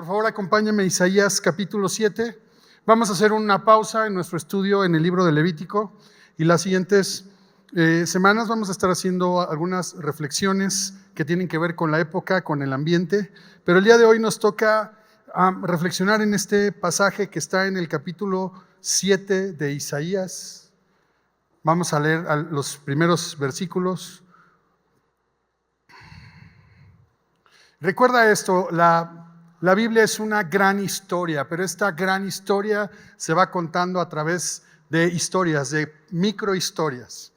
Por favor, acompáñame a Isaías capítulo 7. Vamos a hacer una pausa en nuestro estudio en el libro de Levítico y las siguientes semanas vamos a estar haciendo algunas reflexiones que tienen que ver con la época, con el ambiente, pero el día de hoy nos toca reflexionar en este pasaje que está en el capítulo 7 de Isaías. Vamos a leer los primeros versículos. Recuerda esto, la Biblia es una gran historia, pero esta gran historia se va contando a través de historias, de microhistorias.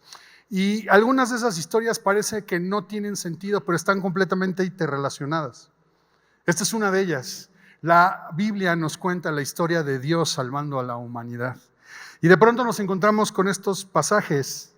Y algunas de esas historias parece que no tienen sentido, pero están completamente interrelacionadas. Esta es una de ellas. La Biblia nos cuenta la historia de Dios salvando a la humanidad. Y de pronto nos encontramos con estos pasajes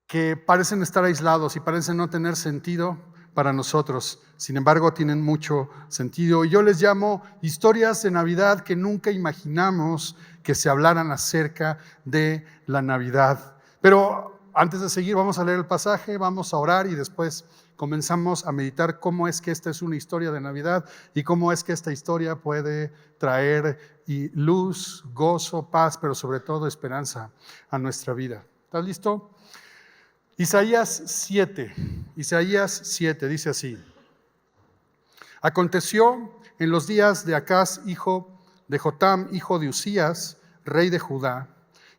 que parecen estar aislados y parecen no tener sentido para nosotros. Sin embargo, tienen mucho sentido. Y yo les llamo historias de Navidad que nunca imaginamos que se hablaran acerca de la Navidad. Pero antes de seguir, vamos a leer el pasaje, vamos a orar y después comenzamos a meditar cómo es que esta es una historia de Navidad y cómo es que esta historia puede traer luz, gozo, paz, pero sobre todo esperanza a nuestra vida. ¿Estás listo? Isaías 7 dice así: Aconteció en los días de Acaz, hijo de Jotam, hijo de Usías, rey de Judá,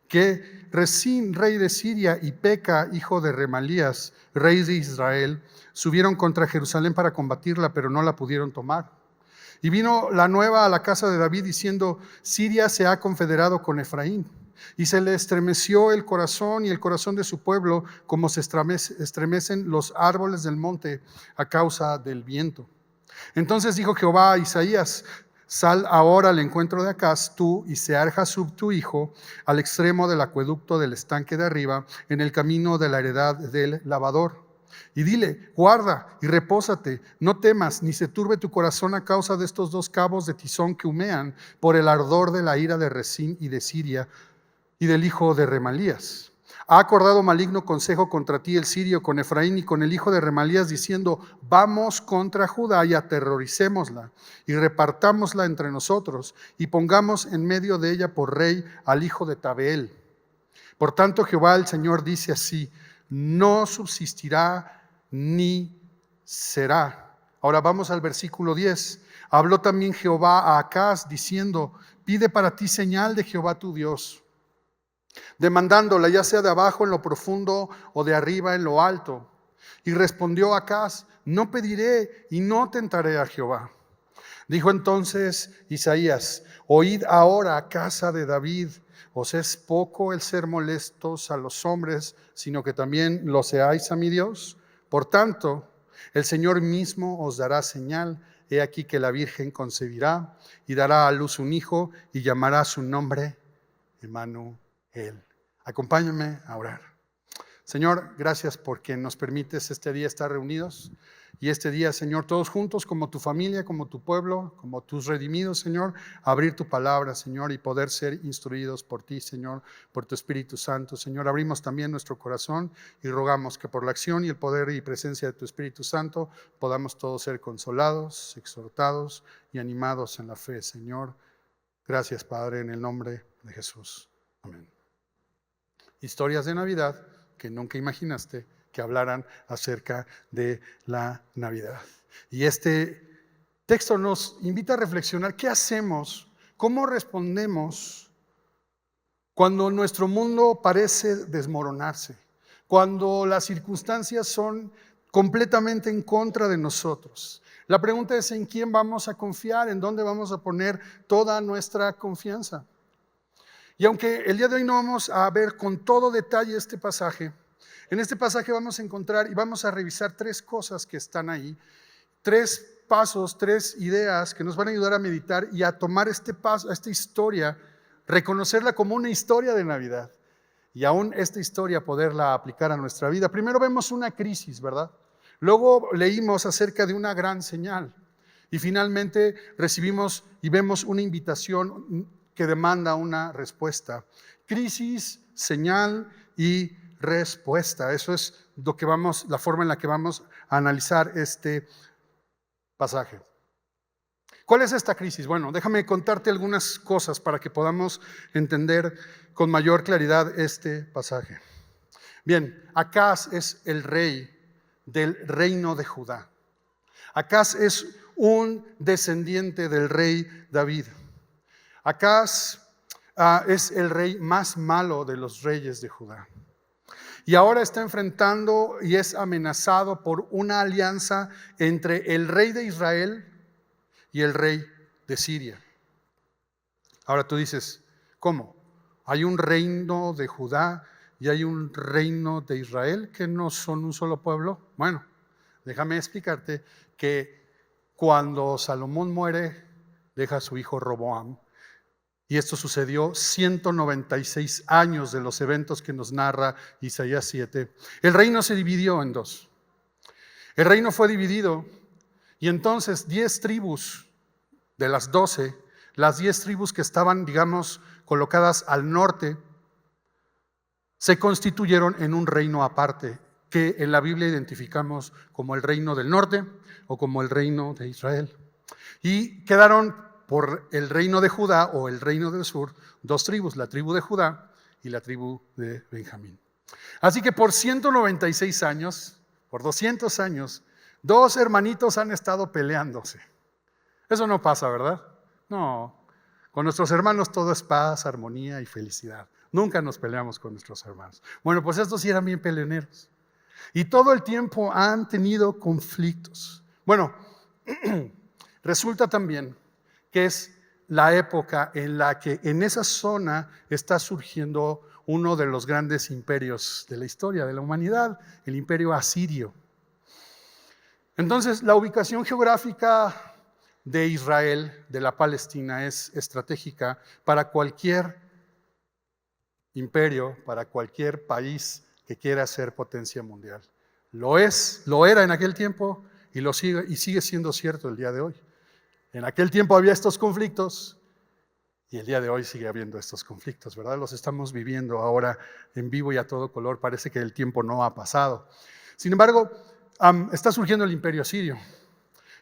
que Resín, rey de Siria, y Peca, hijo de Remalías, rey de Israel, subieron contra Jerusalén para combatirla, pero no la pudieron tomar. Y vino la nueva a la casa de David diciendo: Siria se ha confederado con Efraín. Y se le estremeció el corazón y el corazón de su pueblo, como se estremecen los árboles del monte a causa del viento. Entonces dijo Jehová a Isaías: Sal ahora al encuentro de Acaz, tú y Sear-Jasub tu hijo, al extremo del acueducto del estanque de arriba, en el camino de la heredad del lavador. Y dile: guarda y repósate, no temas, ni se turbe tu corazón a causa de estos dos cabos de tizón que humean por el ardor de la ira de Resín y de Siria y del hijo de Remalías. Ha acordado maligno consejo contra ti el sirio con Efraín y con el hijo de Remalías, diciendo: vamos contra Judá y aterroricémosla y repartámosla entre nosotros y pongamos en medio de ella por rey al hijo de Tabeel. Por tanto, Jehová el Señor dice así: no subsistirá ni será. Ahora vamos al versículo 10. Habló también Jehová a Acaz diciendo: pide para ti señal de Jehová tu Dios, demandándola ya sea de abajo en lo profundo o de arriba en lo alto. Y respondió Acaz: no pediré y no tentaré a Jehová. Dijo entonces Isaías: oíd ahora, casa de David, ¿os es poco el ser molestos a los hombres, sino que también lo seáis a mi Dios? Por tanto, el Señor mismo os dará señal. He aquí que la Virgen concebirá y dará a luz un hijo y llamará su nombre Emmanuel. Acompáñame a orar. Señor, gracias porque nos permites este día estar reunidos y este día, Señor, todos juntos como tu familia, como tu pueblo, como tus redimidos, Señor, abrir tu palabra, Señor, y poder ser instruidos por ti, Señor, por tu Espíritu Santo. Señor, abrimos también nuestro corazón y rogamos que por la acción y el poder y presencia de tu Espíritu Santo podamos todos ser consolados, exhortados y animados en la fe, Señor. Gracias, Padre, en el nombre de Jesús. Amén. Historias de Navidad que nunca imaginaste que hablaran acerca de la Navidad. Y este texto nos invita a reflexionar qué hacemos, cómo respondemos cuando nuestro mundo parece desmoronarse, cuando las circunstancias son completamente en contra de nosotros. La pregunta es: ¿en quién vamos a confiar? ¿En dónde vamos a poner toda nuestra confianza? Y aunque el día de hoy no vamos a ver con todo detalle este pasaje, en este pasaje vamos a encontrar y vamos a revisar tres cosas que están ahí, tres pasos, tres ideas que nos van a ayudar a meditar y a tomar este paso, esta historia, reconocerla como una historia de Navidad y aún esta historia poderla aplicar a nuestra vida. Primero vemos una crisis, ¿verdad? Luego leímos acerca de una gran señal y finalmente recibimos y vemos una invitación que demanda una respuesta. Crisis, señal y respuesta. Eso es la forma en la que vamos a analizar este pasaje. ¿Cuál es esta crisis? Bueno, déjame contarte algunas cosas para que podamos entender con mayor claridad este pasaje. Bien, Acaz es el rey del reino de Judá. Acaz es un descendiente del rey David. Acaz es el rey más malo de los reyes de Judá. Y ahora está enfrentando y es amenazado por una alianza entre el rey de Israel y el rey de Siria. Ahora tú dices, ¿cómo? ¿Hay un reino de Judá y hay un reino de Israel que no son un solo pueblo? Bueno, déjame explicarte que cuando Salomón muere, deja a su hijo Roboam. Y esto sucedió 196 años de los eventos que nos narra Isaías 7. El reino se dividió en dos. El reino fue dividido y entonces 10 tribus de las 12, las 10 tribus que estaban, digamos, colocadas al norte, se constituyeron en un reino aparte, que en la Biblia identificamos como el reino del norte o como el reino de Israel. Y quedaron por el reino de Judá o el reino del sur 2 tribus, la tribu de Judá y la tribu de Benjamín. Así que por 196 años, por 200 años, 2 hermanitos han estado peleándose. Eso no pasa, ¿verdad? No, con nuestros hermanos todo es paz, armonía y felicidad. Nunca nos peleamos con nuestros hermanos. Bueno, pues estos sí eran bien peleoneros. Y todo el tiempo han tenido conflictos. Bueno, resulta también que es la época en la que en esa zona está surgiendo uno de los grandes imperios de la historia de la humanidad, el imperio asirio. Entonces, la ubicación geográfica de Israel, de la Palestina, es estratégica para cualquier imperio, para cualquier país que quiera ser potencia mundial. Lo era en aquel tiempo y sigue siendo cierto el día de hoy. En aquel tiempo había estos conflictos y el día de hoy sigue habiendo estos conflictos, ¿verdad? Los estamos viviendo ahora en vivo y a todo color. Parece que el tiempo no ha pasado. Sin embargo, está surgiendo el imperio asirio.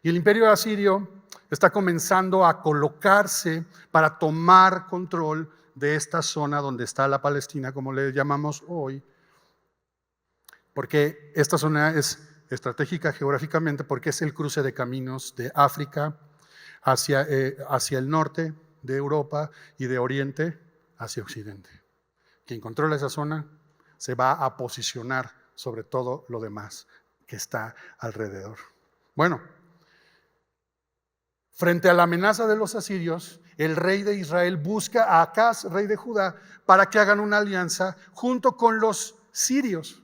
Y el imperio asirio está comenzando a colocarse para tomar control de esta zona donde está la Palestina, como le llamamos hoy, porque esta zona es estratégica geográficamente porque es el cruce de caminos de África hacia el norte de Europa y de Oriente hacia Occidente. Quien controla esa zona se va a posicionar sobre todo lo demás que está alrededor. Bueno, frente a la amenaza de los asirios, el rey de Israel busca a Acaz, rey de Judá, para que hagan una alianza junto con los sirios.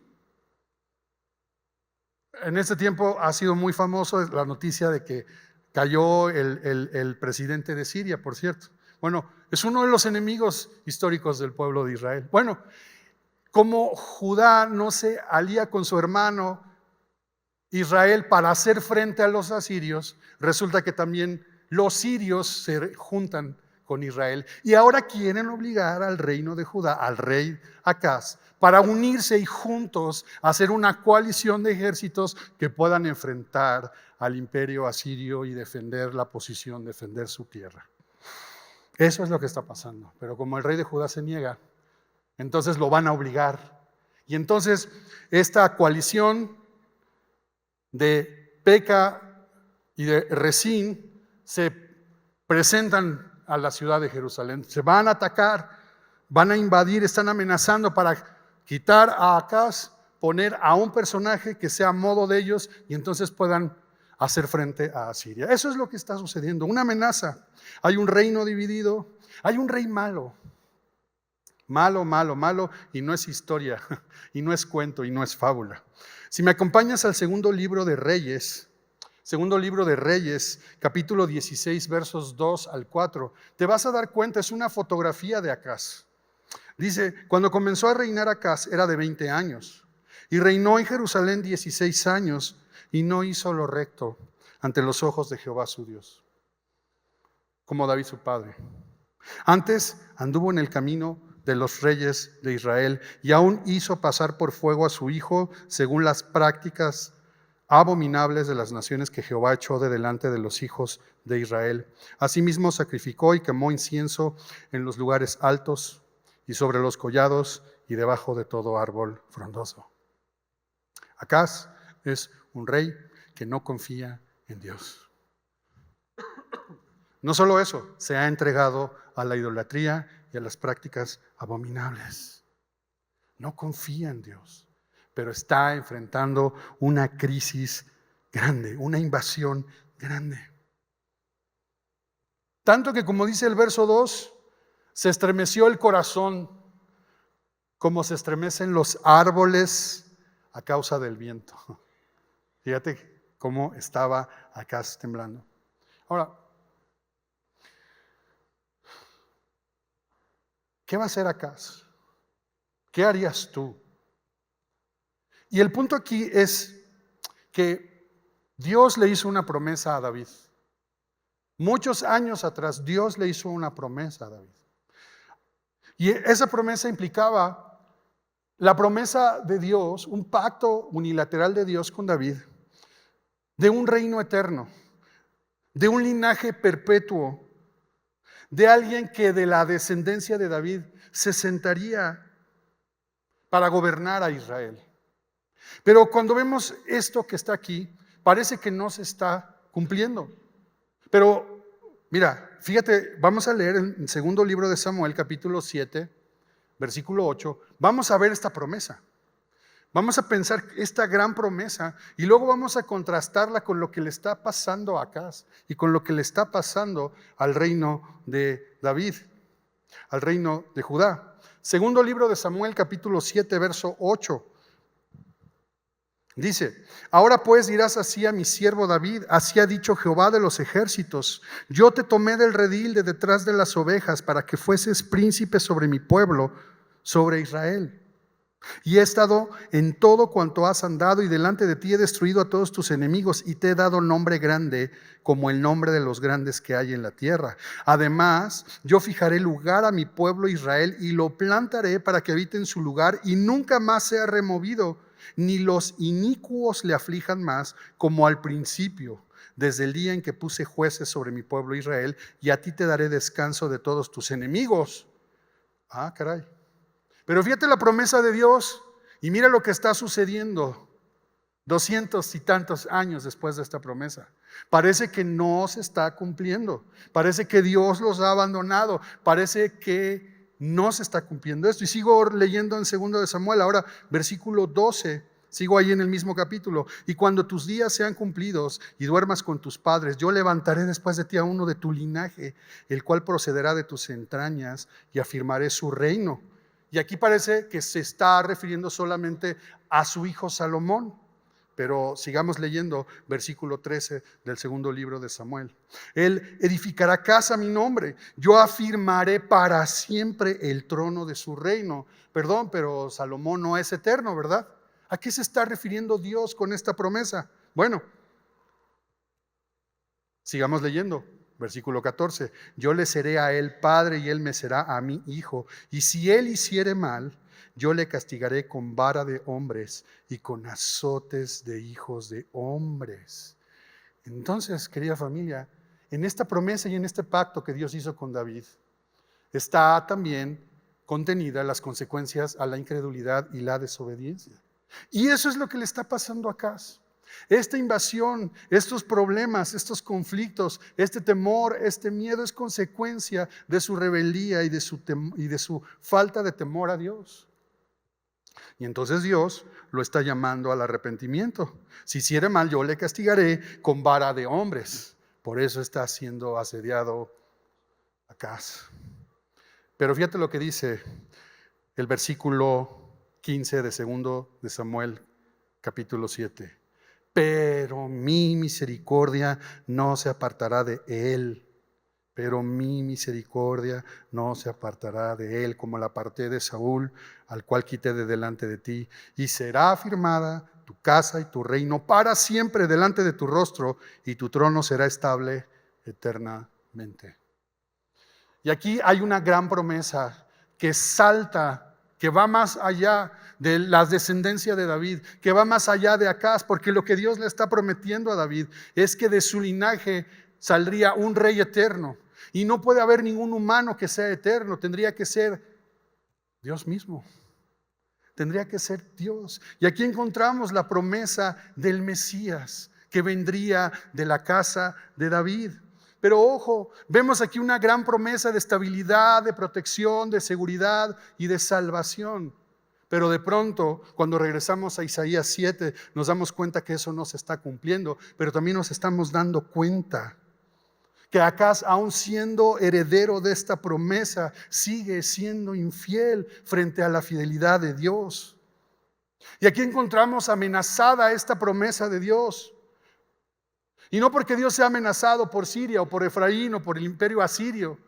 En este tiempo ha sido muy famoso la noticia de que cayó el presidente de Siria, por cierto. Bueno, es uno de los enemigos históricos del pueblo de Israel. Bueno, como Judá no se alía con su hermano Israel para hacer frente a los asirios, resulta que también los sirios se juntan con Israel y ahora quieren obligar al reino de Judá, al rey Acaz, para unirse y juntos hacer una coalición de ejércitos que puedan enfrentar al imperio asirio y defender la posición, defender su tierra. Eso es lo que está pasando. Pero como el rey de Judá se niega, entonces lo van a obligar. Y entonces esta coalición de Peca y de Resín se presentan a la ciudad de Jerusalén. Se van a atacar, van a invadir, están amenazando para quitar a Acaz, poner a un personaje que sea a modo de ellos y entonces puedan hacer frente a Asiria. Eso es lo que está sucediendo, una amenaza. Hay un reino dividido, hay un rey malo. Malo, malo, malo, y no es historia, y no es cuento, y no es fábula. Si me acompañas al segundo libro de Reyes, capítulo 16, versos 2 al 4, te vas a dar cuenta, es una fotografía de Acaz. Dice, cuando comenzó a reinar Acaz era de 20 años, y reinó en Jerusalén 16 años, y no hizo lo recto ante los ojos de Jehová su Dios, como David su padre. Antes anduvo en el camino de los reyes de Israel y aún hizo pasar por fuego a su hijo según las prácticas abominables de las naciones que Jehová echó de delante de los hijos de Israel. Asimismo sacrificó y quemó incienso en los lugares altos y sobre los collados y debajo de todo árbol frondoso. Acaz es un rey que no confía en Dios. No solo eso, se ha entregado a la idolatría y a las prácticas abominables. No confía en Dios, pero está enfrentando una crisis grande, una invasión grande. Tanto que, como dice el verso 2, se estremeció el corazón como se estremecen los árboles a causa del viento. Fíjate cómo estaba Acaz temblando. Ahora, ¿qué va a hacer Acaz? ¿Qué harías tú? Y el punto aquí es que Dios le hizo una promesa a David. Muchos años atrás Dios le hizo una promesa a David. Y esa promesa implicaba la promesa de Dios, un pacto unilateral de Dios con David, de un reino eterno, de un linaje perpetuo, de alguien que de la descendencia de David se sentaría para gobernar a Israel. Pero cuando vemos esto que está aquí, parece que no se está cumpliendo. Pero mira, fíjate, vamos a leer en el segundo libro de Samuel, capítulo 7, versículo 8. Vamos a ver esta promesa. Vamos a pensar esta gran promesa y luego vamos a contrastarla con lo que le está pasando a Acaz y con lo que le está pasando al reino de David, al reino de Judá. Segundo libro de Samuel, capítulo 7, verso 8. Dice: ahora pues dirás así a mi siervo David: así ha dicho Jehová de los ejércitos, yo te tomé del redil de detrás de las ovejas para que fueses príncipe sobre mi pueblo, sobre Israel. Y he estado en todo cuanto has andado, y delante de ti he destruido a todos tus enemigos, y te he dado nombre grande como el nombre de los grandes que hay en la tierra. Además, yo fijaré lugar a mi pueblo Israel, y lo plantaré para que habite en su lugar, y nunca más sea removido, ni los inicuos le aflijan más, como al principio, desde el día en que puse jueces sobre mi pueblo Israel, y a ti te daré descanso de todos tus enemigos. Ah, caray. Pero fíjate la promesa de Dios y mira lo que está sucediendo 200 y tantos años después de esta promesa. Parece que no se está cumpliendo. Parece que Dios los ha abandonado. Parece que no se está cumpliendo esto. Y sigo leyendo en 2 de Samuel, ahora versículo 12. Sigo ahí en el mismo capítulo. Y cuando tus días sean cumplidos y duermas con tus padres, yo levantaré después de ti a uno de tu linaje, el cual procederá de tus entrañas, y afirmaré su reino. Y aquí parece que se está refiriendo solamente a su hijo Salomón. Pero sigamos leyendo versículo 13 del segundo libro de Samuel. Él edificará casa a mi nombre. Yo afirmaré para siempre el trono de su reino. Perdón, pero Salomón no es eterno, ¿verdad? ¿A qué se está refiriendo Dios con esta promesa? Bueno, sigamos leyendo. Versículo 14, yo le seré a él padre y él me será a mí hijo. Y si él hiciere mal, yo le castigaré con vara de hombres y con azotes de hijos de hombres. Entonces, querida familia, en esta promesa y en este pacto que Dios hizo con David, está también contenida las consecuencias a la incredulidad y la desobediencia. Y eso es lo que le está pasando a Acaz. Esta invasión, estos problemas, estos conflictos, este temor, este miedo es consecuencia de su rebeldía y de su falta de temor a Dios. Y entonces Dios lo está llamando al arrepentimiento. Si hiciere mal, yo le castigaré con vara de hombres. Por eso está siendo asediado Acaz. Pero fíjate lo que dice el versículo 15 de 2 de Samuel, capítulo 7. Pero mi misericordia no se apartará de él. Pero mi misericordia no se apartará de él, como la aparté de Saúl, al cual quité de delante de ti. Y será afirmada tu casa y tu reino para siempre delante de tu rostro, y tu trono será estable eternamente. Y aquí hay una gran promesa que salta, que va más allá de la descendencia de David, que va más allá de Acaz, porque lo que Dios le está prometiendo a David es que de su linaje saldría un rey eterno. Y no puede haber ningún humano que sea eterno, tendría que ser Dios mismo. Tendría que ser Dios. Y aquí encontramos la promesa del Mesías, que vendría de la casa de David. Pero ojo, vemos aquí una gran promesa de estabilidad, de protección, de seguridad y de salvación. Pero de pronto, cuando regresamos a Isaías 7, nos damos cuenta que eso no se está cumpliendo, pero también nos estamos dando cuenta que Acaz, aun siendo heredero de esta promesa, sigue siendo infiel frente a la fidelidad de Dios. Y aquí encontramos amenazada esta promesa de Dios. Y no porque Dios sea amenazado por Siria o por Efraín o por el imperio asirio.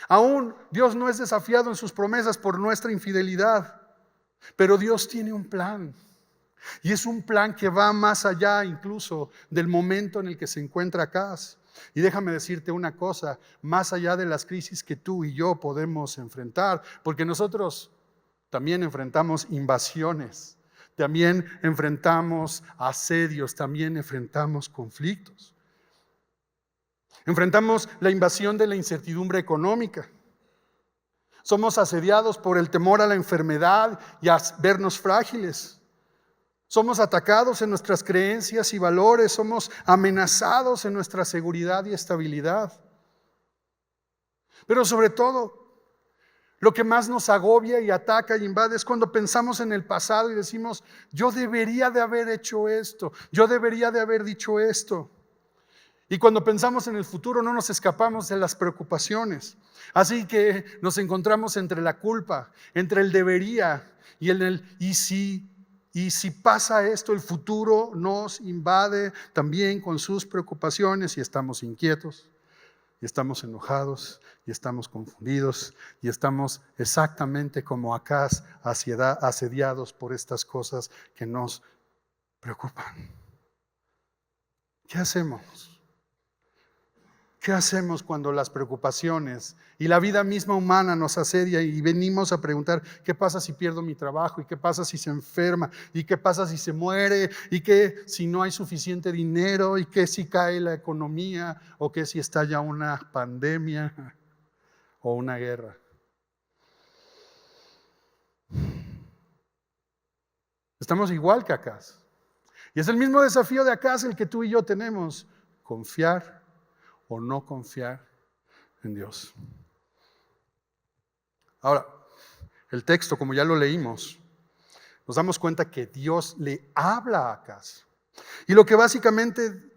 Aún Dios no es desafiado en sus promesas por nuestra infidelidad. Pero Dios tiene un plan. Y es un plan que va más allá incluso del momento en el que se encuentra Acaz. Y déjame decirte una cosa, más allá de las crisis que tú y yo podemos enfrentar, porque nosotros también enfrentamos invasiones, también enfrentamos asedios, también enfrentamos conflictos. Enfrentamos la invasión de la incertidumbre económica. Somos asediados por el temor a la enfermedad y a vernos frágiles. Somos atacados en nuestras creencias y valores, somos amenazados en nuestra seguridad y estabilidad. Pero sobre todo, lo que más nos agobia y ataca y invade es cuando pensamos en el pasado y decimos, yo debería de haber hecho esto, yo debería de haber dicho esto. Y cuando pensamos en el futuro no nos escapamos de las preocupaciones. Así que nos encontramos entre la culpa, entre el debería y el y si. Y si pasa esto, el futuro nos invade también con sus preocupaciones y estamos inquietos, y estamos enojados, y estamos confundidos, y estamos exactamente como Acaz, asediados por estas cosas que nos preocupan. ¿Qué hacemos? ¿Qué hacemos cuando las preocupaciones y la vida misma humana nos asedia y venimos a preguntar qué pasa si pierdo mi trabajo? ¿Y qué pasa si se enferma? ¿Y qué pasa si se muere? ¿Y qué si no hay suficiente dinero? ¿Y qué si cae la economía? ¿O qué si estalla una pandemia o una guerra? Estamos igual que Acaz. Y es el mismo desafío de Acaz el que tú y yo tenemos: confiar o no confiar en Dios. Ahora, el texto, como ya lo leímos, nos damos cuenta que Dios le habla a Acaz. Y lo que básicamente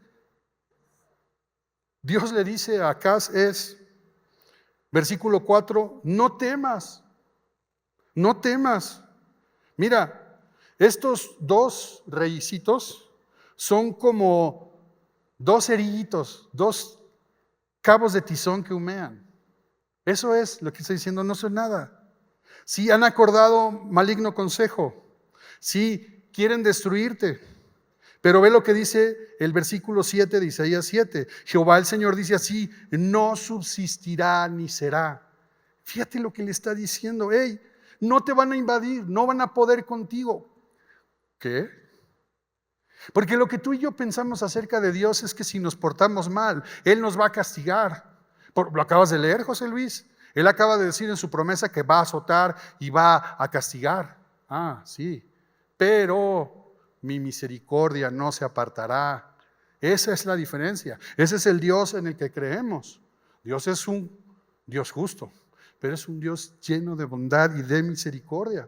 Dios le dice a Acaz es, versículo 4, no temas, no temas. Mira, estos dos reycitos son como dos cerillitos, dos cabos de tizón que humean. Eso es lo que está diciendo, no son nada. Si han acordado maligno consejo, si quieren destruirte. Pero ve lo que dice el versículo 7 de Isaías 7. Jehová el Señor dice así, no subsistirá ni será. Fíjate lo que le está diciendo. Hey, no te van a invadir, no van a poder contigo. ¿Qué? Porque lo que tú y yo pensamos acerca de Dios es que si nos portamos mal, Él nos va a castigar. Lo acabas de leer, José Luis. Él acaba de decir en su promesa que va a azotar y va a castigar. Ah, sí. Pero mi misericordia no se apartará. Esa es la diferencia. Ese es el Dios en el que creemos. Dios es un Dios justo, pero es un Dios lleno de bondad y de misericordia.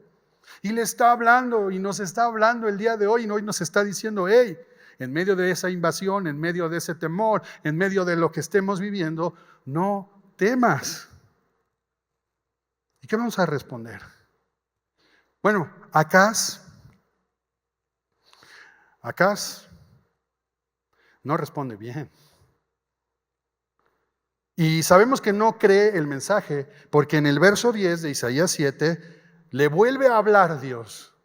Y le está hablando y nos está hablando el día de hoy y hoy nos está diciendo, hey, en medio de esa invasión, en medio de ese temor, en medio de lo que estemos viviendo, no temas. ¿Y qué vamos a responder? Bueno, Acaz no responde bien. Y sabemos que no cree el mensaje porque en el verso 10 de Isaías 7 le vuelve a hablar Dios.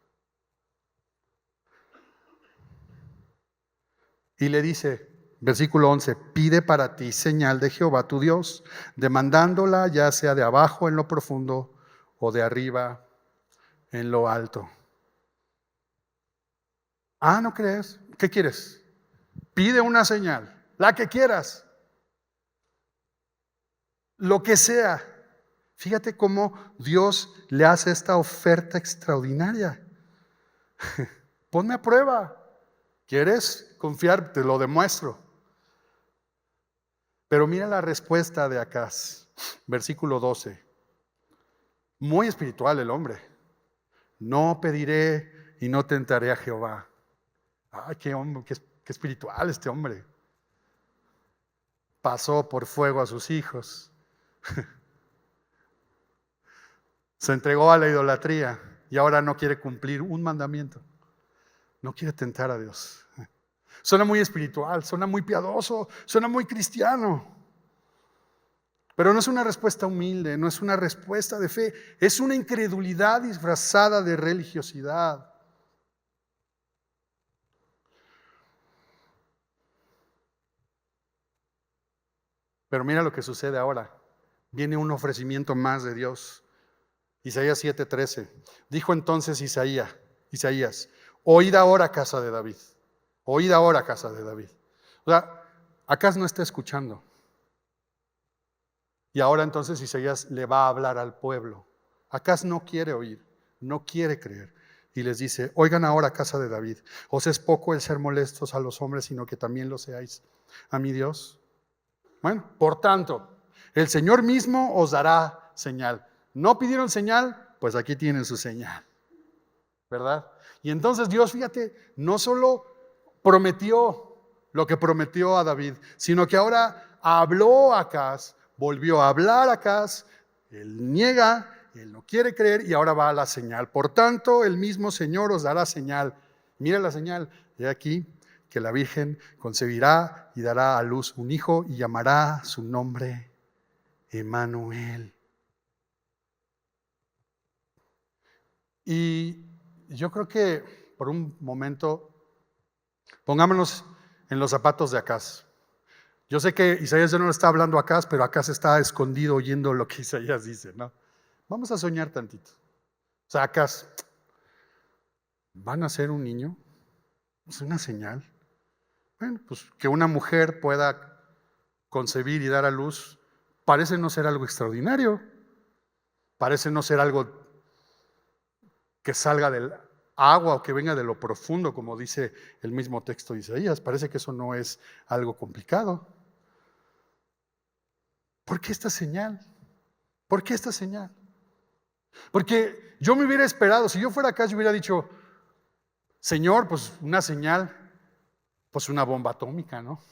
Y le dice, versículo 11, pide para ti señal de Jehová tu Dios, demandándola ya sea de abajo en lo profundo o de arriba en lo alto. ¿No crees? ¿Qué quieres? Pide una señal, la que quieras, lo que sea. Fíjate cómo Dios le hace esta oferta extraordinaria. Ponme a prueba. ¿Quieres confiar? Te lo demuestro. Pero mira la respuesta de Acaz, versículo 12. Muy espiritual el hombre. No pediré y no tentaré a Jehová. Ay, qué hombre, qué espiritual este hombre. Pasó por fuego a sus hijos. Se entregó a la idolatría y ahora no quiere cumplir un mandamiento. No quiere tentar a Dios. Suena muy espiritual, suena muy piadoso, suena muy cristiano. Pero no es una respuesta humilde, no es una respuesta de fe, es una incredulidad disfrazada de religiosidad. Pero mira lo que sucede ahora. Viene un ofrecimiento más de Dios. Isaías 7:13. Dijo entonces Isaías, oíd ahora, casa de David. Oíd ahora, casa de David. O sea, Acaz no está escuchando. Y ahora entonces Isaías le va a hablar al pueblo. Acaz no quiere oír, no quiere creer. Y les dice, oigan ahora, casa de David, os es poco el ser molestos a los hombres, sino que también lo seáis a mi Dios. Bueno, por tanto, el Señor mismo os dará señal. ¿No pidieron señal? Pues aquí tienen su señal, ¿verdad? Y entonces Dios, fíjate, no solo prometió lo que prometió a David, sino que ahora habló a Acaz, volvió a hablar a Acaz, él niega, él no quiere creer y ahora va a la señal. Por tanto, el mismo Señor os dará señal. Mira la señal, he aquí que la Virgen concebirá y dará a luz un hijo y llamará su nombre Emmanuel. Y yo creo que por un momento pongámonos en los zapatos de Acaz. Yo sé que Isaías ya no le está hablando a Acaz, pero Acaz está escondido oyendo lo que Isaías dice, ¿no? Vamos a soñar tantito. O sea, Acaz, ¿van a ser un niño? ¿Es una señal? Bueno, pues que una mujer pueda concebir y dar a luz parece no ser algo extraordinario. Parece no ser algo que salga del agua o que venga de lo profundo, como dice el mismo texto de Isaías. Parece que eso no es algo complicado. ¿Por qué esta señal? ¿Por qué esta señal? Porque yo me hubiera esperado, si yo fuera acá, yo hubiera dicho, Señor, pues una señal, pues una bomba atómica, ¿no?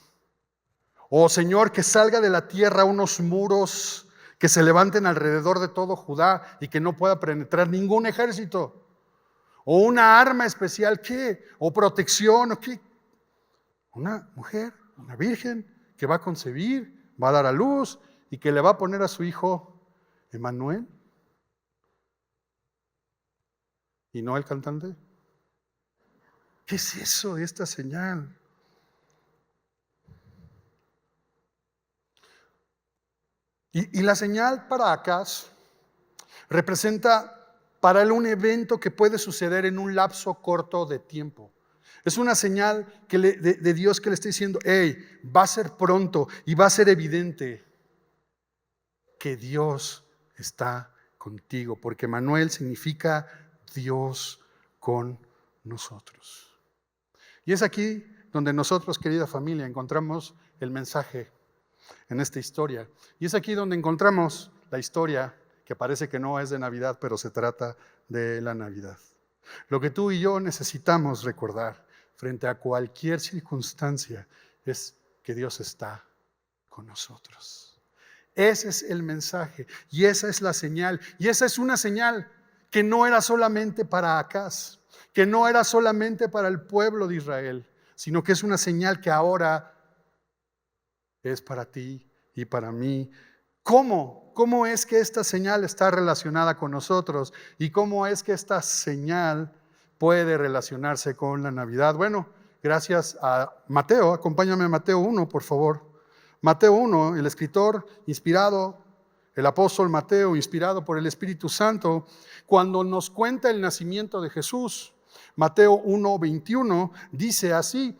O Señor, que salga de la tierra unos muros que se levanten alrededor de todo Judá y que no pueda penetrar ningún ejército. O una arma especial, ¿qué? O protección, ¿o qué? Una mujer, una virgen que va a concebir, va a dar a luz y que le va a poner a su hijo Emmanuel. ¿Y no el cantante? ¿Qué es eso de esta señal? Y la señal para Acaz representa para él un evento que puede suceder en un lapso corto de tiempo. Es una señal de Dios que le está diciendo, hey, va a ser pronto y va a ser evidente que Dios está contigo, porque Emmanuel significa Dios con nosotros. Y es aquí donde nosotros, querida familia, encontramos el mensaje en esta historia. Y es aquí donde encontramos la historia que parece que no es de Navidad, pero se trata de la Navidad. Lo que tú y yo necesitamos recordar frente a cualquier circunstancia es que Dios está con nosotros. Ese es el mensaje y esa es la señal. Y esa es una señal que no era solamente para Acaz, que no era solamente para el pueblo de Israel, sino que es una señal que ahora es para ti y para mí. ¿Cómo? ¿Cómo es que esta señal está relacionada con nosotros? ¿Y cómo es que esta señal puede relacionarse con la Navidad? Bueno, gracias a Mateo. Acompáñame a Mateo 1, por favor. Mateo 1, el escritor inspirado, el apóstol Mateo, inspirado por el Espíritu Santo, cuando nos cuenta el nacimiento de Jesús, Mateo 1:21 dice así: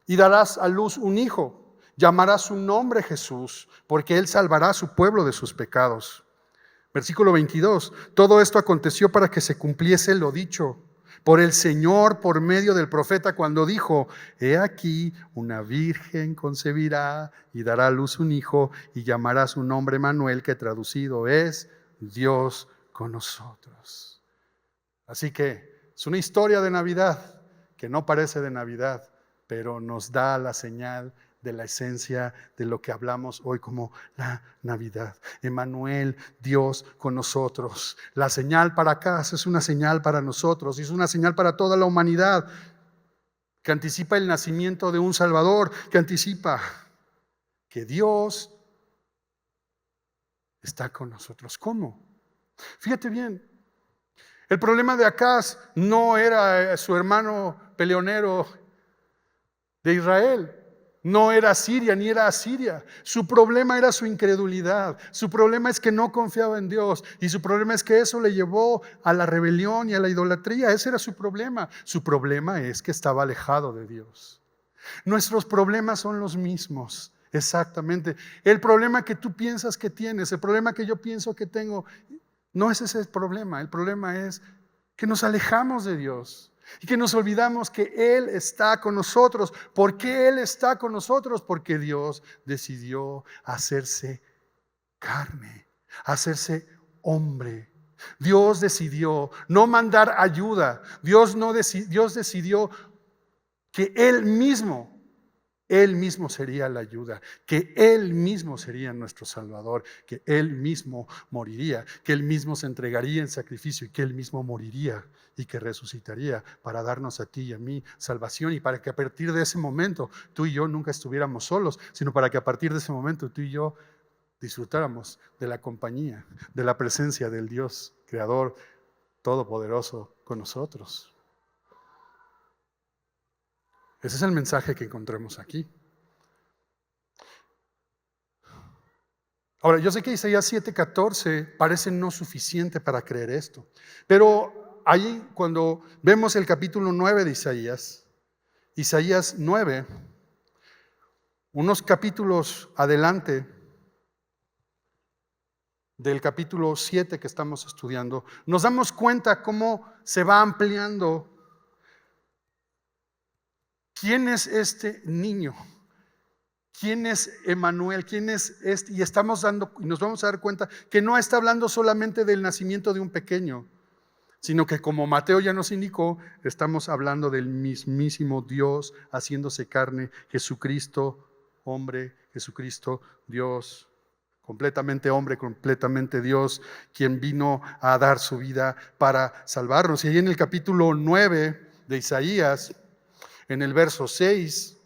y darás a luz un hijo, llamarás su nombre Jesús, porque él salvará a su pueblo de sus pecados. Versículo 22, todo esto aconteció para que se cumpliese lo dicho por el Señor por medio del profeta cuando dijo: he aquí, una virgen concebirá y dará a luz un hijo y llamará su nombre Manuel, que traducido es Dios con nosotros. Así que es una historia de Navidad que no parece de Navidad, pero nos da la señal de la esencia de lo que hablamos hoy como la Navidad. Emmanuel, Dios con nosotros. La señal para acá es una señal para nosotros, es una señal para toda la humanidad, que anticipa el nacimiento de un Salvador, que anticipa que Dios está con nosotros. ¿Cómo? Fíjate bien, el problema de Acaz no era su hermano peleonero de Israel. No era Siria ni era Asiria. Su problema era su incredulidad. Su problema es que no confiaba en Dios. Y su problema es que eso le llevó a la rebelión y a la idolatría. Ese era su problema. Su problema es que estaba alejado de Dios. Nuestros problemas son los mismos. Exactamente. El problema que tú piensas que tienes, el problema que yo pienso que tengo, no es ese el problema. El problema es que nos alejamos de Dios. Y que nos olvidamos que Él está con nosotros. ¿Por qué Él está con nosotros? Porque Dios decidió hacerse carne, hacerse hombre. Dios decidió no mandar ayuda. Dios decidió que Él mismo sería la ayuda, que Él mismo sería nuestro Salvador, que Él mismo moriría, que Él mismo se entregaría en sacrificio y que Él mismo moriría y que resucitaría para darnos a ti y a mí salvación, y para que a partir de ese momento tú y yo nunca estuviéramos solos, sino para que a partir de ese momento tú y yo disfrutáramos de la compañía, de la presencia del Dios Creador Todopoderoso con nosotros. Ese es el mensaje que encontramos aquí. Ahora, yo sé que Isaías 7:14 parece no suficiente para creer esto, pero ahí cuando vemos el capítulo 9 de Isaías 9, unos capítulos adelante del capítulo 7 que estamos estudiando, nos damos cuenta cómo se va ampliando. ¿Quién es este niño? ¿Quién es Emmanuel? ¿Quién es este? Y nos vamos a dar cuenta que no está hablando solamente del nacimiento de un pequeño, sino que, como Mateo ya nos indicó, estamos hablando del mismísimo Dios haciéndose carne, Jesucristo hombre, Jesucristo Dios, completamente hombre, completamente Dios, quien vino a dar su vida para salvarnos. Y ahí en el capítulo 9 de Isaías, en el verso 6,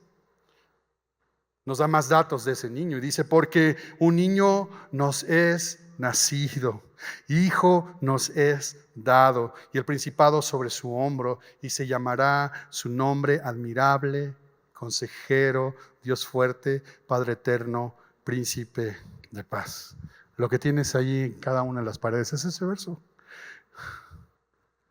nos da más datos de ese niño y dice: porque un niño nos es nacido, hijo nos es dado, y el principado sobre su hombro, y se llamará su nombre admirable, consejero, Dios fuerte, Padre eterno, príncipe de paz. Lo que tienes ahí en cada una de las paredes es ese verso.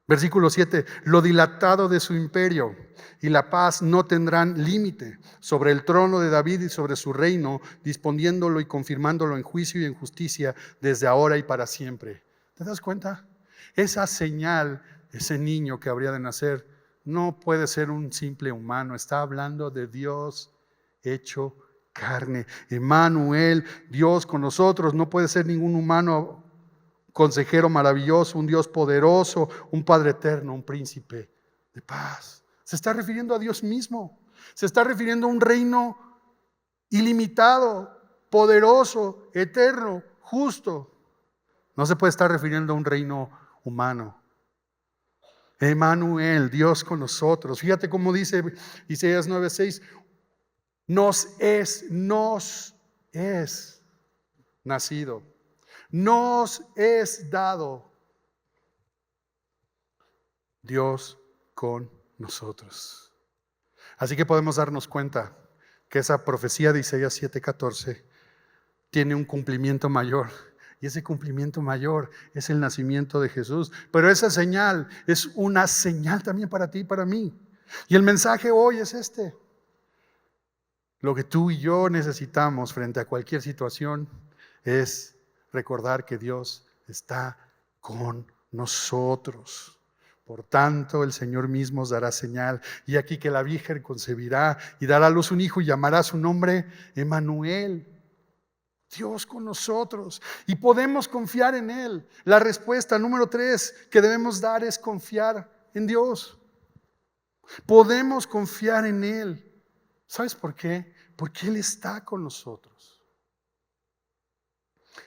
Versículo 7, lo dilatado de su imperio y la paz no tendrán límite sobre el trono de David y sobre su reino, disponiéndolo y confirmándolo en juicio y en justicia desde ahora y para siempre. ¿Te das cuenta? Esa señal, ese niño que habría de nacer, no puede ser un simple humano. Está hablando de Dios hecho carne. Emmanuel, Dios con nosotros, no puede ser ningún humano. Consejero maravilloso, un Dios poderoso, un Padre eterno, un príncipe de paz. Se está refiriendo a Dios mismo. Se está refiriendo a un reino ilimitado, poderoso, eterno, justo. No se puede estar refiriendo a un reino humano. Emmanuel, Dios con nosotros. Fíjate cómo dice Isaías 9:6. Nos es nacido. Nos es dado Dios con nosotros. Así que podemos darnos cuenta que esa profecía de Isaías 7:14 tiene un cumplimiento mayor, Y ese cumplimiento mayor es el nacimiento de Jesús. Pero esa señal es una señal también para ti y para mí. Y el mensaje hoy es este. Lo que tú y yo necesitamos frente a cualquier situación es recordar que Dios está con nosotros. Por tanto, el Señor mismo os dará señal. Y aquí que la Virgen concebirá y dará a luz un hijo y llamará su nombre Emmanuel. Dios con nosotros. Y podemos confiar en Él. La respuesta número 3 que debemos dar es confiar en Dios. Podemos confiar en Él. ¿Sabes por qué? Porque Él está con nosotros.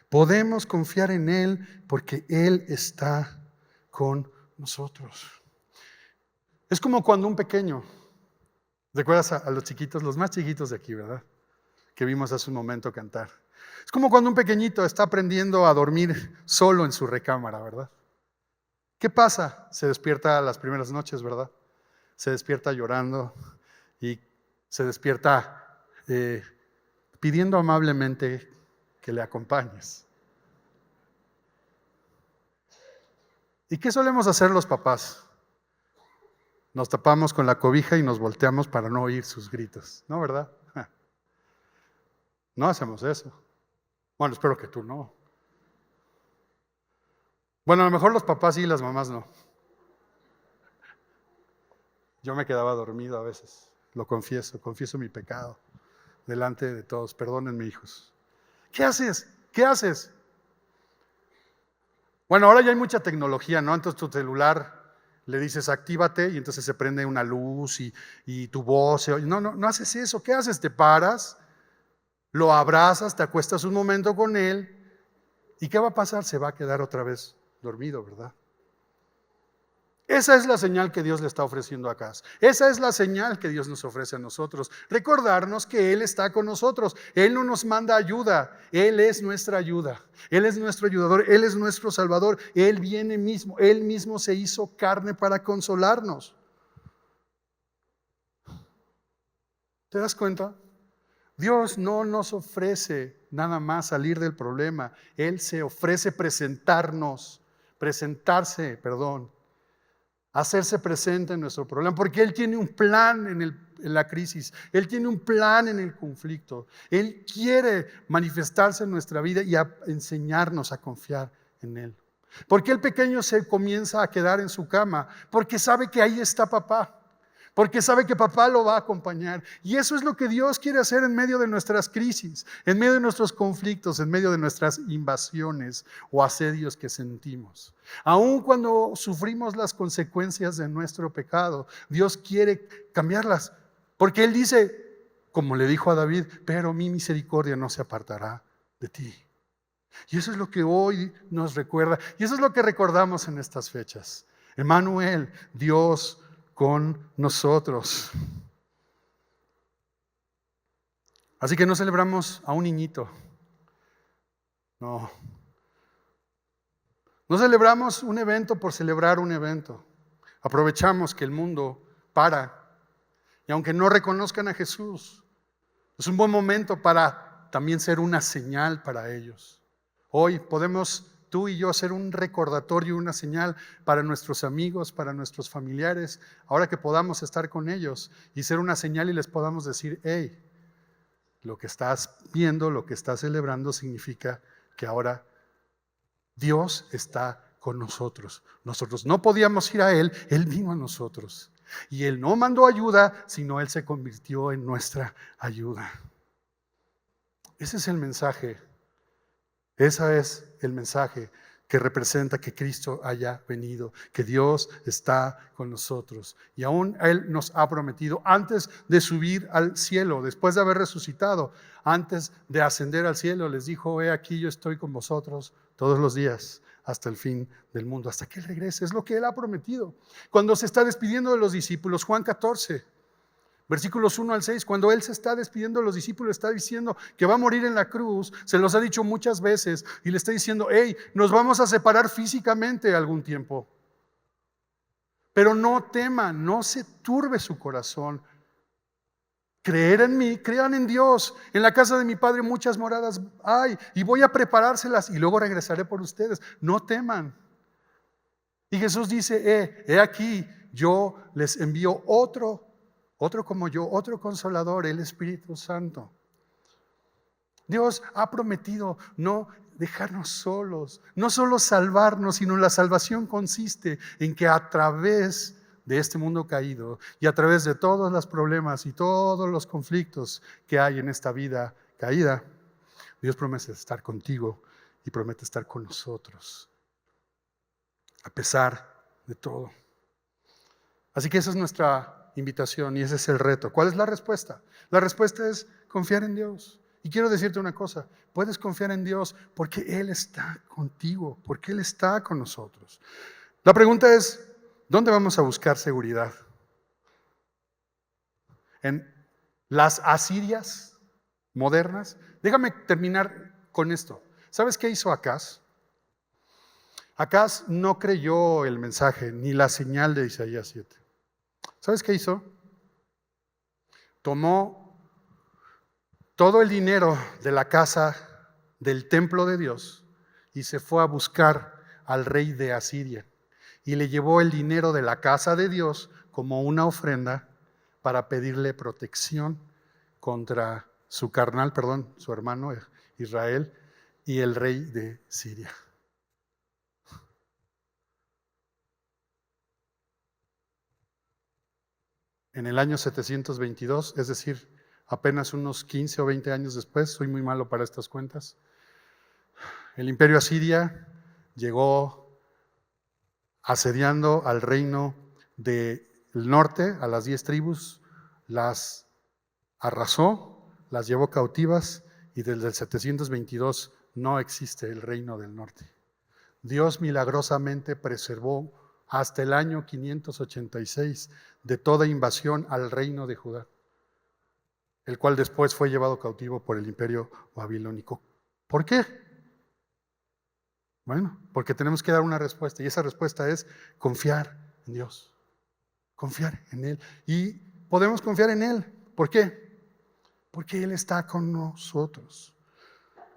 Podemos confiar en Él porque Él está con nosotros. Es como cuando un pequeño, ¿recuerdas a los chiquitos, los más chiquitos de aquí, verdad? Que vimos hace un momento cantar. Es como cuando un pequeñito está aprendiendo a dormir solo en su recámara, ¿verdad? ¿Qué pasa? Se despierta las primeras noches, ¿verdad? Se despierta llorando y se despierta pidiendo amablemente que le acompañes. ¿Y qué solemos hacer los papás? Nos tapamos con la cobija y nos volteamos para no oír sus gritos, ¿no, verdad? No hacemos eso. Bueno, espero que tú no. Bueno, a lo mejor los papás sí y las mamás no. Yo me quedaba dormido a veces, lo confieso mi pecado delante de todos. Perdónenme, hijos. ¿Qué haces? ¿Qué haces? Bueno, ahora ya hay mucha tecnología, ¿no? Entonces tu celular le dices actívate y entonces se prende una luz y tu voz se oye. No haces eso. ¿Qué haces? Te paras, lo abrazas, te acuestas un momento con él y ¿qué va a pasar? Se va a quedar otra vez dormido, ¿verdad? Esa es la señal que Dios le está ofreciendo a Acaz. Esa es la señal que Dios nos ofrece a nosotros. Recordarnos que Él está con nosotros. Él no nos manda ayuda. Él es nuestra ayuda. Él es nuestro ayudador. Él es nuestro salvador. Él viene mismo. Él mismo se hizo carne para consolarnos. ¿Te das cuenta? Dios no nos ofrece nada más salir del problema. Él se ofrece hacerse presente en nuestro problema, porque Él tiene un plan en la crisis, Él tiene un plan en el conflicto, Él quiere manifestarse en nuestra vida y enseñarnos a confiar en Él. ¿Por qué el pequeño se comienza a quedar en su cama? Porque sabe que ahí está papá. Porque sabe que papá lo va a acompañar. Y eso es lo que Dios quiere hacer en medio de nuestras crisis, en medio de nuestros conflictos, en medio de nuestras invasiones o asedios que sentimos. Aun cuando sufrimos las consecuencias de nuestro pecado, Dios quiere cambiarlas. Porque Él dice, como le dijo a David, pero mi misericordia no se apartará de ti. Y eso es lo que hoy nos recuerda. Y eso es lo que recordamos en estas fechas. Emmanuel, Dios con nosotros. Así que no celebramos a un niñito. No celebramos un evento por celebrar un evento. Aprovechamos que el mundo para. Y aunque no reconozcan a Jesús, es un buen momento para también ser una señal para ellos. Hoy podemos tú y yo hacer un recordatorio, una señal para nuestros amigos, para nuestros familiares, ahora que podamos estar con ellos y ser una señal y les podamos decir, hey, lo que estás viendo, lo que estás celebrando significa que ahora Dios está con nosotros. Nosotros no podíamos ir a Él, Él vino a nosotros. Y Él no mandó ayuda, sino Él se convirtió en nuestra ayuda. Ese es el mensaje. Ese es el mensaje que representa que Cristo haya venido, que Dios está con nosotros. Y aún Él nos ha prometido, antes de subir al cielo, después de haber resucitado, antes de ascender al cielo, les dijo, he aquí yo estoy con vosotros todos los días hasta el fin del mundo, hasta que Él regrese. Es lo que Él ha prometido. Cuando se está despidiendo de los discípulos, Juan 14, versículos 1 al 6, cuando Él se está despidiendo de los discípulos, está diciendo que va a morir en la cruz, se los ha dicho muchas veces, y le está diciendo, hey, nos vamos a separar físicamente algún tiempo, pero no teman, no se turbe su corazón, creer en mí, crean en Dios. En la casa de mi Padre muchas moradas hay y voy a preparárselas y luego regresaré por ustedes. No teman. Y Jesús dice, he aquí, yo les envío otro como yo, otro consolador, el Espíritu Santo. Dios ha prometido no dejarnos solos, no solo salvarnos, sino la salvación consiste en que a través de este mundo caído y a través de todos los problemas y todos los conflictos que hay en esta vida caída, Dios promete estar contigo y promete estar con nosotros, a pesar de todo. Así que esa es nuestra invitación y ese es el reto. ¿Cuál es la respuesta? La respuesta es confiar en Dios. Y quiero decirte una cosa, puedes confiar en Dios porque Él está contigo, porque Él está con nosotros. La pregunta es, ¿dónde vamos a buscar seguridad? ¿En las Asirias modernas? Déjame terminar con esto. ¿Sabes qué hizo Acaz? Acaz no creyó el mensaje ni la señal de Isaías 7. ¿Sabes qué hizo? Tomó todo el dinero de la casa del templo de Dios y se fue a buscar al rey de Asiria y le llevó el dinero de la casa de Dios como una ofrenda para pedirle protección contra su hermano Israel y el rey de Siria. En el año 722, es decir, apenas unos 15 o 20 años después, soy muy malo para estas cuentas, el imperio asiria llegó asediando al reino del norte, a las 10 tribus, las arrasó, las llevó cautivas y desde el 722 no existe el reino del norte. Dios milagrosamente preservó hasta el año 586 de toda invasión al reino de Judá, el cual después fue llevado cautivo por el imperio babilónico. ¿Por qué? Bueno, porque tenemos que dar una respuesta y esa respuesta es confiar en Dios, confiar en Él. Y podemos confiar en Él. ¿Por qué? Porque Él está con nosotros,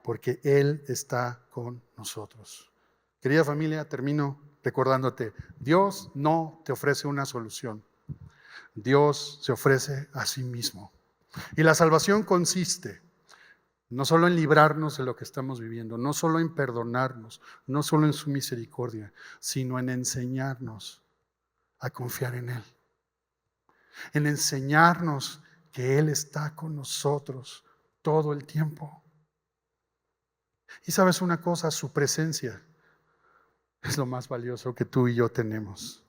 porque Él está con nosotros. Querida familia, termino recordándote, Dios no te ofrece una solución, Dios se ofrece a sí mismo. Y la salvación consiste no solo en librarnos de lo que estamos viviendo, no solo en perdonarnos, no solo en su misericordia, sino en enseñarnos a confiar en Él. En enseñarnos que Él está con nosotros todo el tiempo. Y sabes una cosa, su presencia es lo más valioso que tú y yo tenemos.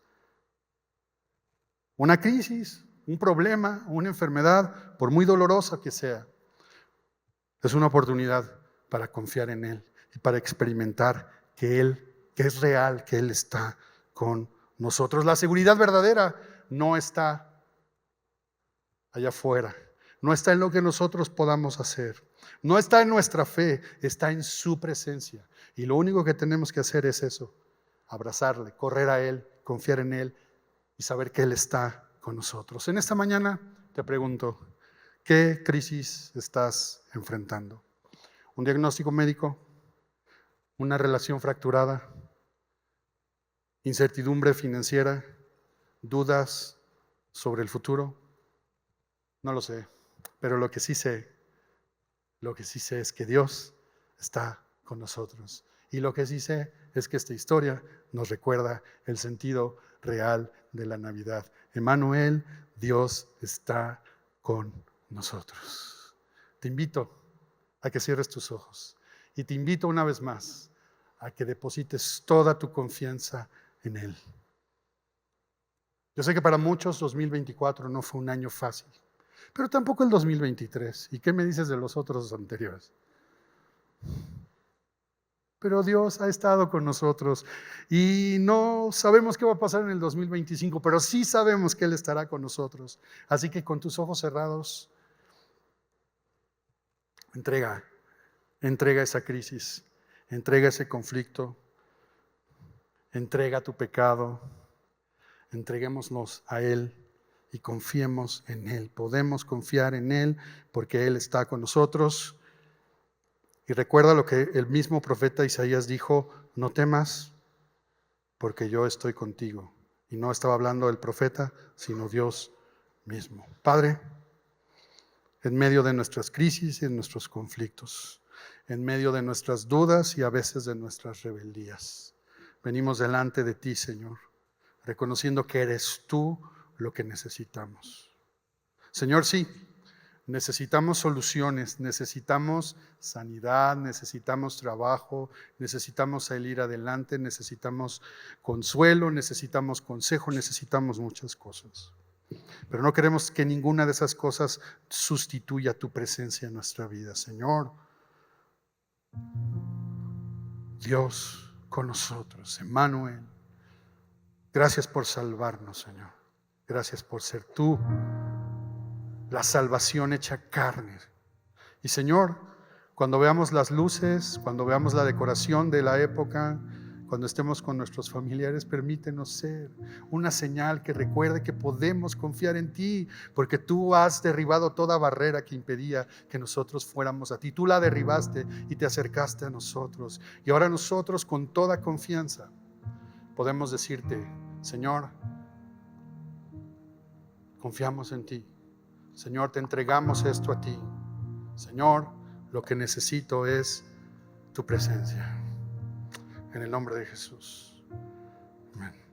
Una crisis, un problema, una enfermedad, por muy dolorosa que sea, es una oportunidad para confiar en Él y para experimentar que es real, que Él está con nosotros. La seguridad verdadera no está allá afuera, no está en lo que nosotros podamos hacer, no está en nuestra fe, está en su presencia. Y lo único que tenemos que hacer es eso, abrazarle, correr a Él, confiar en Él y saber que Él está con nosotros. En esta mañana te pregunto, ¿qué crisis estás enfrentando? ¿Un diagnóstico médico? ¿Una relación fracturada? ¿Incertidumbre financiera? ¿Dudas sobre el futuro? No lo sé, pero lo que sí sé es que Dios está con nosotros. Y lo que sí sé es que esta historia nos recuerda el sentido real de la Navidad. Emmanuel, Dios está con nosotros. Te invito a que cierres tus ojos y te invito una vez más a que deposites toda tu confianza en Él. Yo sé que para muchos 2024 no fue un año fácil, pero tampoco el 2023. ¿Y qué me dices de los otros anteriores? Pero Dios ha estado con nosotros y no sabemos qué va a pasar en el 2025, pero sí sabemos que Él estará con nosotros. Así que con tus ojos cerrados, entrega esa crisis, entrega ese conflicto, entrega tu pecado, entreguémoslos a Él y confiemos en Él. Podemos confiar en Él porque Él está con nosotros. Y recuerda lo que el mismo profeta Isaías dijo: no temas, porque yo estoy contigo. Y no estaba hablando el profeta, sino Dios mismo. Padre, en medio de nuestras crisis y en nuestros conflictos, en medio de nuestras dudas y a veces de nuestras rebeldías, venimos delante de ti, Señor, reconociendo que eres tú lo que necesitamos. Señor, sí, necesitamos soluciones, necesitamos sanidad, necesitamos trabajo, necesitamos salir adelante, necesitamos consuelo, necesitamos consejo, necesitamos muchas cosas. Pero no queremos que ninguna de esas cosas sustituya tu presencia en nuestra vida, Señor. Dios con nosotros, Emmanuel. Gracias por salvarnos, Señor. Gracias por ser tú la salvación hecha carne. Y Señor, cuando veamos las luces, cuando veamos la decoración de la época, cuando estemos con nuestros familiares, permítenos ser una señal que recuerde que podemos confiar en ti, porque tú has derribado toda barrera que impedía que nosotros fuéramos a ti. Tú la derribaste y te acercaste a nosotros. Y ahora nosotros, con toda confianza, podemos decirte: Señor, confiamos en ti. Señor, te entregamos esto a ti. Señor, lo que necesito es tu presencia. En el nombre de Jesús. Amén.